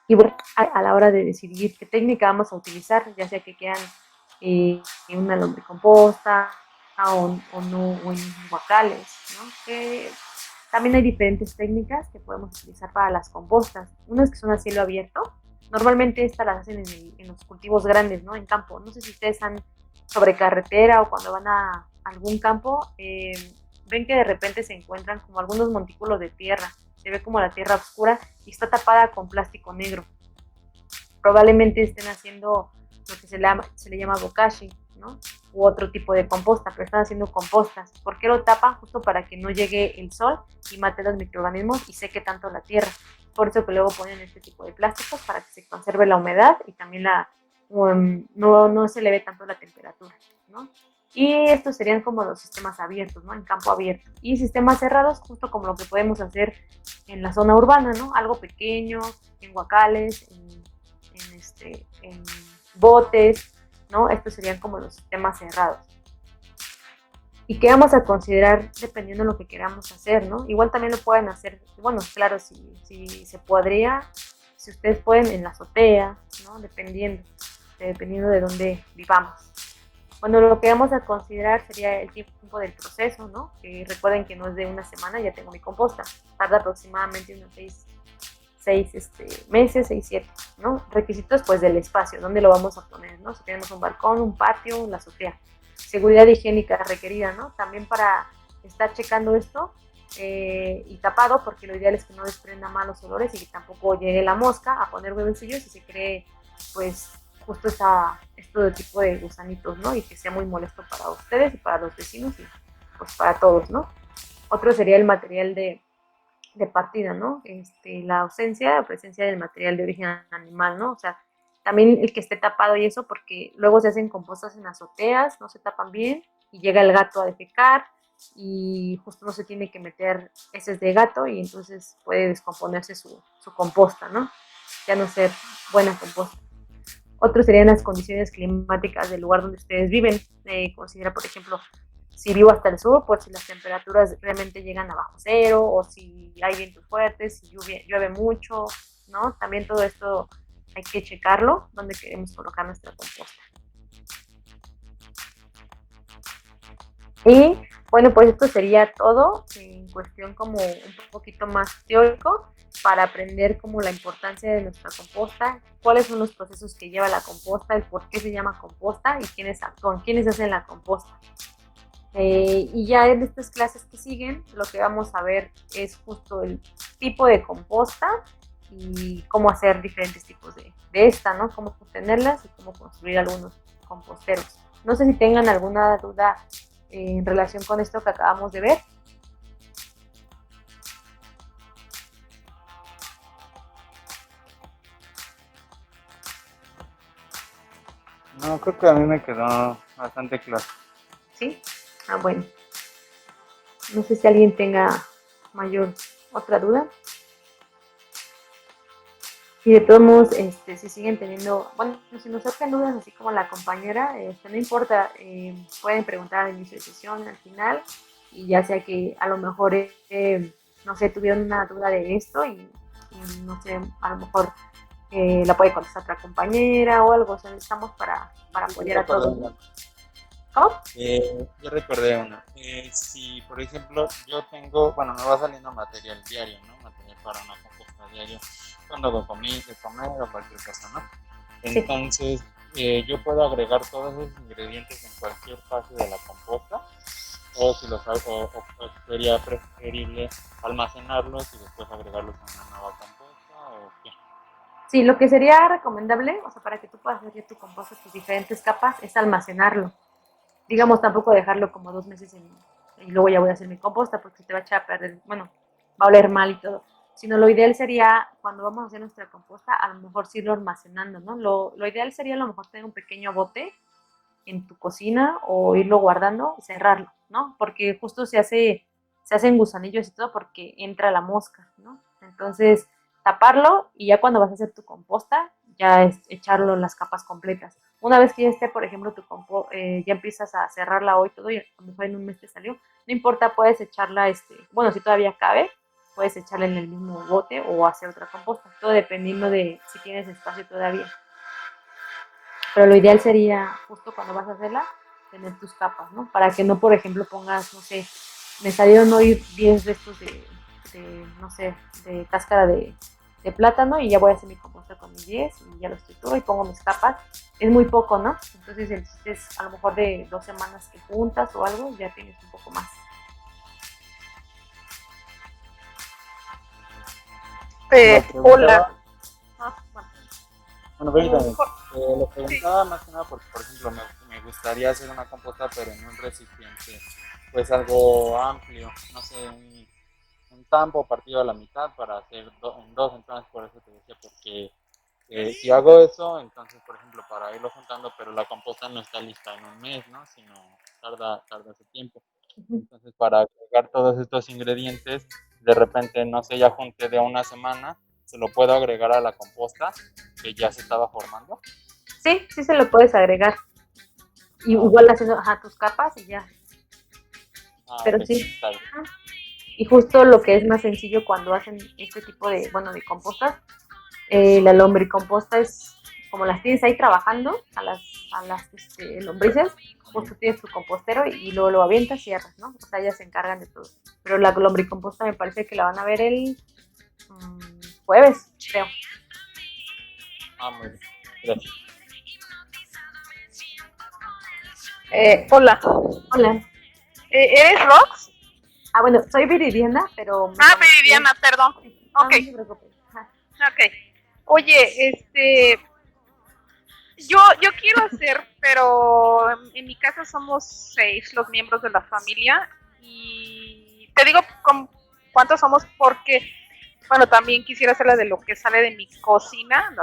Y bueno, a la hora de decidir qué técnica vamos a utilizar, ya sea que quieran una lombricomposta o no, o en huacales, ¿no? También hay diferentes técnicas que podemos utilizar para las compostas. Unas que son a cielo abierto. Normalmente estas las hacen en los cultivos grandes, ¿no? En campo. No sé si ustedes han sobre carretera o cuando van a algún campo, ven que de repente se encuentran como algunos montículos de tierra. Se ve como la tierra oscura y está tapada con plástico negro. Probablemente estén haciendo lo que se le llama bokashi, ¿no? U otro tipo de composta, pero están haciendo compostas. ¿Por qué lo tapan? Justo para que no llegue el sol y mate los microorganismos y seque tanto la tierra. Por eso que luego ponen este tipo de plásticos para que se conserve la humedad y también no se eleve tanto la temperatura, ¿no? Y estos serían como los sistemas abiertos, ¿no? En campo abierto. Y sistemas cerrados, justo como lo que podemos hacer en la zona urbana, ¿no? Algo pequeño, en huacales, en botes, ¿no? Estos serían como los sistemas cerrados. ¿Y qué vamos a considerar dependiendo de lo que queramos hacer, ¿no? Igual también lo pueden hacer, bueno, claro, si se podría, si ustedes pueden en la azotea, ¿no? Dependiendo de dónde vivamos. Bueno, lo que vamos a considerar sería el tiempo del proceso, ¿no? Que recuerden que no es de una semana, ya tengo mi composta. Tarda aproximadamente unos 6 meses, 6, 7, ¿no? Requisitos, pues, del espacio, ¿dónde lo vamos a poner, ¿no? Si tenemos un balcón, un patio, la azotea. Seguridad higiénica requerida, ¿no? También para estar checando esto y tapado, porque lo ideal es que no desprenda malos olores y que tampoco llegue la mosca a poner huevecillos y se cree, pues, justo esto de tipo de gusanitos, ¿no? Y que sea muy molesto para ustedes y para los vecinos y pues para todos, ¿no? Otro sería el material de partida, ¿no? La ausencia o presencia del material de origen animal, ¿no? O sea, también el que esté tapado y eso, porque luego se hacen compostas en azoteas, no se tapan bien y llega el gato a defecar y justo no se tiene que meter heces de gato y entonces puede descomponerse su composta, ¿no? Ya no ser buena composta. Otros serían las condiciones climáticas del lugar donde ustedes viven. Considera, por ejemplo, si vivo hasta el sur, pues si las temperaturas realmente llegan a bajo cero, o si hay vientos fuertes, si llueve mucho, ¿no? También todo esto hay que checarlo, donde queremos colocar nuestra composta. Y bueno, pues esto sería todo en cuestión como un poquito más teórico para aprender como la importancia de nuestra composta, cuáles son los procesos que lleva la composta, el por qué se llama composta y quiénes actúan, quiénes hacen la composta. Y ya en estas clases que siguen, lo que vamos a ver es justo el tipo de composta y cómo hacer diferentes tipos de esta, ¿no? Cómo obtenerlas y cómo construir algunos composteros. No sé si tengan alguna duda en relación con esto que acabamos de ver. No, creo que a mí me quedó bastante claro. ¿Sí? Ah, bueno. No sé si alguien tenga mayor otra duda. Y de todos modos, si siguen teniendo, bueno, si nos surgen dudas así como la compañera, no importa, pueden preguntar al inicio de sesión, al final, y ya sea que a lo mejor, no sé, tuvieron una duda de esto y no sé, a lo mejor la puede contestar otra compañera o algo, o sea, estamos para apoyar a todos, ¿no? ¿Cómo? Yo recordé una. Si, por ejemplo, yo tengo, bueno, me va saliendo material diario, ¿no? Material para una composta diario, cuando hago de comer o cualquier cosa, ¿no? Entonces, yo puedo agregar todos esos ingredientes en cualquier fase de la composta, o si los hago, o sería preferible almacenarlos y después agregarlos a una nueva composta, o qué. Sí, lo que sería recomendable, o sea, para que tú puedas hacer tu composta, tus diferentes capas, es almacenarlo. Digamos, tampoco dejarlo como 2 meses y luego ya voy a hacer mi composta porque se te va a echar a perder, bueno, va a oler mal y todo. Sino lo ideal sería, cuando vamos a hacer nuestra composta, a lo mejor sí irlo almacenando, ¿no? Lo ideal sería a lo mejor tener un pequeño bote en tu cocina o irlo guardando y cerrarlo, ¿no? Porque justo se hacen gusanillos y todo porque entra la mosca, ¿no? Entonces, taparlo y ya cuando vas a hacer tu composta, ya es echarlo en las capas completas. Una vez que ya esté, por ejemplo, ya empiezas a cerrarla hoy todo y a lo mejor en un mes te salió, no importa, puedes echarla, bueno, si todavía cabe, puedes echarla en el mismo bote o hacer otra composta, todo dependiendo de si tienes espacio todavía. Pero lo ideal sería, justo cuando vas a hacerla, tener tus capas, ¿no? Para que no, por ejemplo, pongas, no sé, me salieron hoy 10 restos no sé, de cáscara de plátano y ya voy a hacer mi composta con mis 10 y ya los trituro y pongo mis capas. Es muy poco, ¿no? Entonces el chiste es a lo mejor de 2 semanas que juntas o algo, ya tienes un poco más. Hola. Bueno, permítame. Lo preguntaba más que nada porque, por ejemplo, me gustaría hacer una composta, pero en un recipiente, pues algo amplio, no sé, un tambo partido a la mitad para hacer en dos, entonces por eso te decía, porque si hago eso, entonces, por ejemplo, para irlo juntando, pero la composta no está lista en un mes, ¿no? Sino tarda su tiempo. Entonces, para agregar todos estos ingredientes, de repente, no sé, ya junté de una semana, se lo puedo agregar a la composta que ya se estaba formando. Sí, sí se lo puedes agregar. Y igual haciendo tus capas y ya. Pero Okay, sí. está bien. Y justo lo que es más sencillo cuando hacen este tipo de compostas, la lombricomposta es como las tienes ahí trabajando a las lombrices, pues tú tienes tu compostero y luego lo avientas y cierras, ¿no? O sea, ellas se encargan de todo. Pero la lombricomposta me parece que la van a ver el jueves, creo. Muy bien. Gracias. Hola. Hola. ¿Eres Rox? Bueno, soy Viridiana, pero... Viridiana, perdón. No, Ok. no se preocupe. Ok. Oye, Yo quiero hacer, pero en mi casa somos 6 los miembros de la familia y te digo cuántos somos porque, bueno, también quisiera hacerla de lo que sale de mi cocina,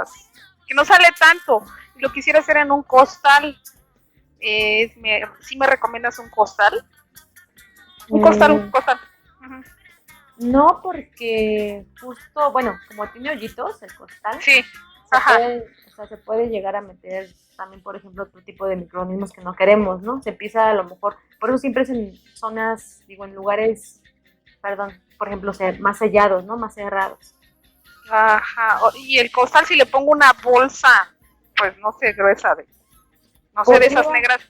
que no sale tanto, lo quisiera hacer en un costal. ¿Sí me recomiendas un costal? Un costal, un costal. Uh-huh. No, porque justo, bueno, como tiene hoyitos el costal, sí, ajá. Se puede llegar a meter también, por ejemplo, otro tipo de microorganismos que no queremos, ¿no? Se empieza a lo mejor, por eso siempre es en zonas, digo, en lugares, perdón, por ejemplo, más sellados, ¿no? Más cerrados. Ajá, y el costal si le pongo una bolsa, pues no sé, gruesa, no sé, de esas negras.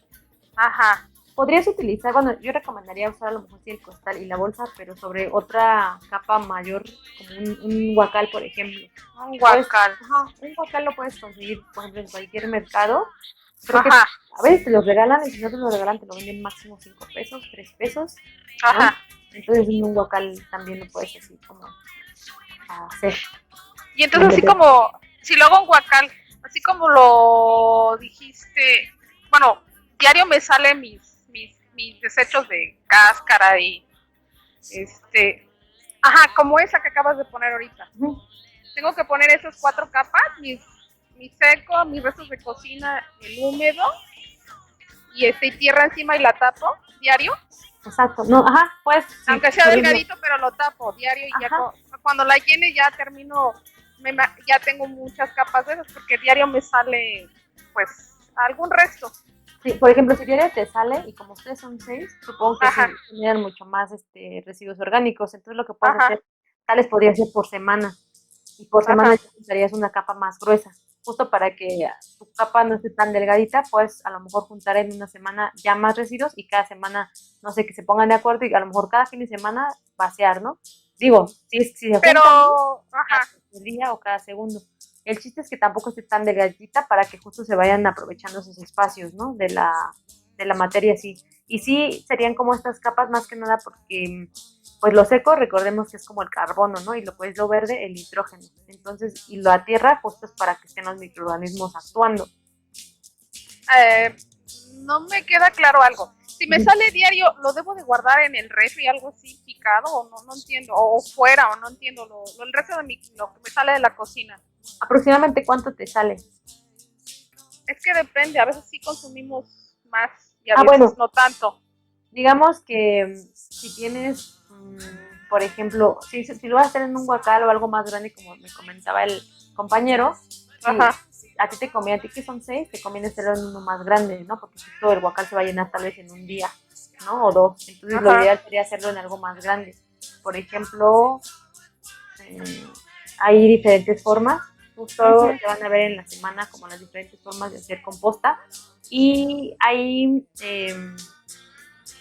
Ajá. Podrías utilizar, bueno, yo recomendaría usar a lo mejor sí el costal y la bolsa, pero sobre otra capa mayor, como un guacal, por ejemplo. Un guacal. Un guacal lo puedes conseguir, por ejemplo, en cualquier mercado. Creo que a veces te los regalan y si no te lo regalan te lo venden máximo 5 pesos, 3 pesos. ¿no? Ajá. Entonces en un guacal también lo puedes así como hacer. Y entonces así como, si lo hago un guacal, así como lo dijiste, bueno, diario me salen mis desechos de cáscara y como esa que acabas de poner ahorita. Uh-huh. Tengo que poner esas 4 capas, mi seco, mis restos de cocina, el húmedo y tierra encima y la tapo diario. Exacto, no, pues. Aunque sea delgadito, pero lo tapo diario y ya cuando la llene ya termino, ya tengo muchas capas de esas porque diario me sale, pues, algún resto. Sí, por ejemplo, si diario te sale, y como ustedes son 6, supongo que generan mucho más residuos orgánicos. Entonces lo que puedes hacer, tales podría ser por semana. Y por semana ya usarías una capa más gruesa. Justo para que tu capa no esté tan delgadita, puedes a lo mejor juntar en una semana ya más residuos y cada semana, no sé, que se pongan de acuerdo y a lo mejor cada fin de semana vaciar, ¿no? Digo, si se juntan cada día o cada segundo. El chiste es que tampoco esté tan delgadita para que justo se vayan aprovechando esos espacios, ¿no? De la materia, sí. Y sí, serían como estas capas más que nada porque, pues lo seco, recordemos que es como el carbono, ¿no? Y lo verde, el nitrógeno. Entonces, y la tierra justo es para que estén los microorganismos actuando. No me queda claro algo. Si me sale diario, ¿lo debo de guardar en el refri, algo así picado? O no entiendo. O fuera, o no entiendo. El resto de lo que me sale de la cocina. ¿Aproximadamente cuánto te sale? Es que depende, a veces sí consumimos más y a veces no tanto. Digamos que si tienes, por ejemplo, si lo vas a hacer en un guacal o algo más grande, como me comentaba el compañero, a ti te conviene, a ti que son 6, te conviene hacerlo en uno más grande, ¿no? Porque todo el guacal se va a llenar tal vez en un día, ¿no? O 2. Entonces lo ideal sería hacerlo en algo más grande. Por ejemplo, hay diferentes formas. Justo se van a ver en la semana como las diferentes formas de hacer composta. Y hay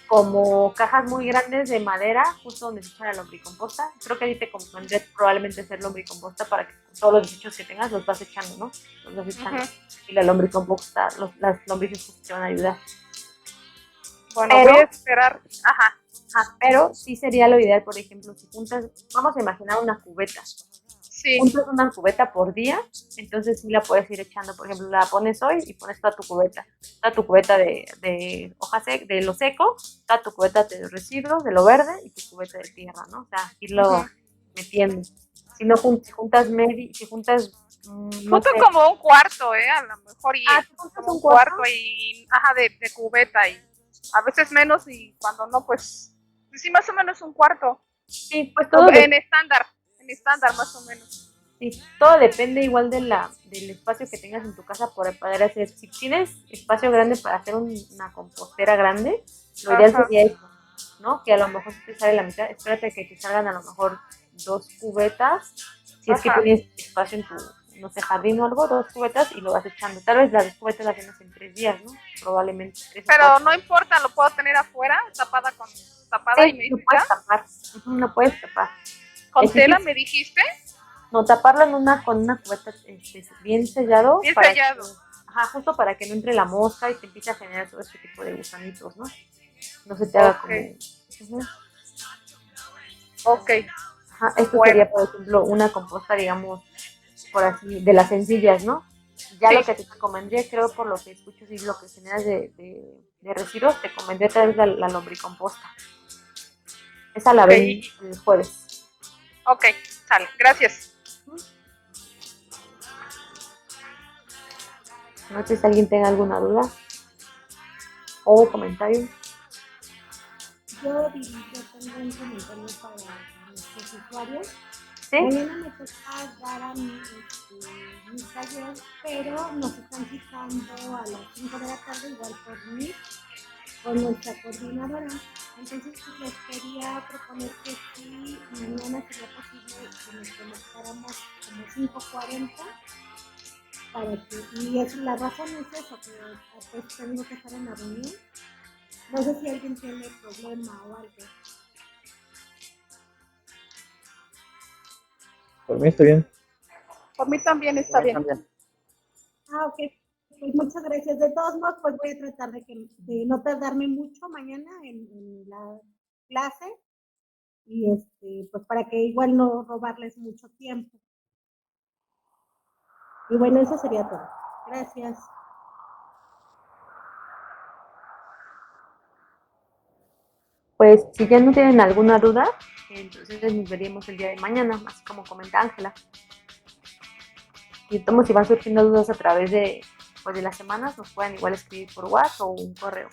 como cajas muy grandes de madera, justo donde se echa la lombricomposta. Creo que ahí te convendría probablemente hacer lombricomposta para que todos los desechos que tengas los vas echando, ¿no? Los vas echando. Y la lombricomposta, las lombrices te van a ayudar. Bueno, voy a esperar. Pero sí sería lo ideal, por ejemplo, si juntas, vamos a imaginar una cubeta. Sí. Juntas una cubeta por día, entonces sí la puedes ir echando, por ejemplo, la pones hoy y pones toda tu cubeta de hoja seca, de lo seco, toda tu cubeta de residuos, de lo verde y tu cubeta de tierra, ¿no? O sea, irlo metiendo. Si no, si juntas junto como un cuarto, a lo mejor, y como un cuarto y, de cubeta, y a veces menos, y cuando no, pues, sí, más o menos un cuarto. Sí, pues todo en estándar más o menos. Sí, todo depende igual del espacio que tengas en tu casa para poder hacer. Si tienes espacio grande para hacer una compostera grande, lo ideal sería eso, ¿no? Que a lo mejor si te sale la mitad, espérate que te salgan a lo mejor 2 cubetas, si es que tienes espacio en tu, no sé, jardín o algo, 2 cubetas y lo vas echando. Tal vez las 2 cubetas las tienes en 3 días, ¿no? Probablemente 3. Pero no importa, lo puedo tener afuera, tapada y me dices, no puedes tapar. ¿Con tela me dijiste? No, taparlo con una cubeta bien sellado. Bien sellado. Justo para que no entre la mosca y te empiece a generar todo este tipo de gusanitos, ¿no? No se te haga como... Ok. Esto sería, por ejemplo, una composta, digamos, por así, de las sencillas, ¿no? Ya lo Sí, que te convendría, creo, por lo que escucho, y lo que generas de residuos, te convendría traer la lombricomposta. Esa la ok, ven el jueves. ok, sale, gracias. No sé si alguien tenga alguna duda o comentario. Yo tengo un comentario para nuestros usuarios. ¿Sí? Mañana me toca dar a mi taller, pero nos están citando a las 5 de la tarde, igual por mí, con nuestra coordinadora. Entonces, pues, les quería proponer que si mañana sería posible que nos conectáramos como 5:40 para que, y es, la razón es eso, que pues tengo que estar en la reunión. No sé si alguien tiene problema o algo. Por mí está bien. Por mí también está También, bien. también. Ah, ok. Pues muchas gracias. De todos modos, pues voy a tratar de no tardarme mucho mañana en la clase y pues para que igual no robarles mucho tiempo. Y bueno, eso sería todo. Gracias. Pues si ya no tienen alguna duda, entonces nos veríamos el día de mañana, así como comenta Ángela. Y si van surgiendo dudas a través de las semanas, nos pueden igual escribir por WhatsApp o un correo.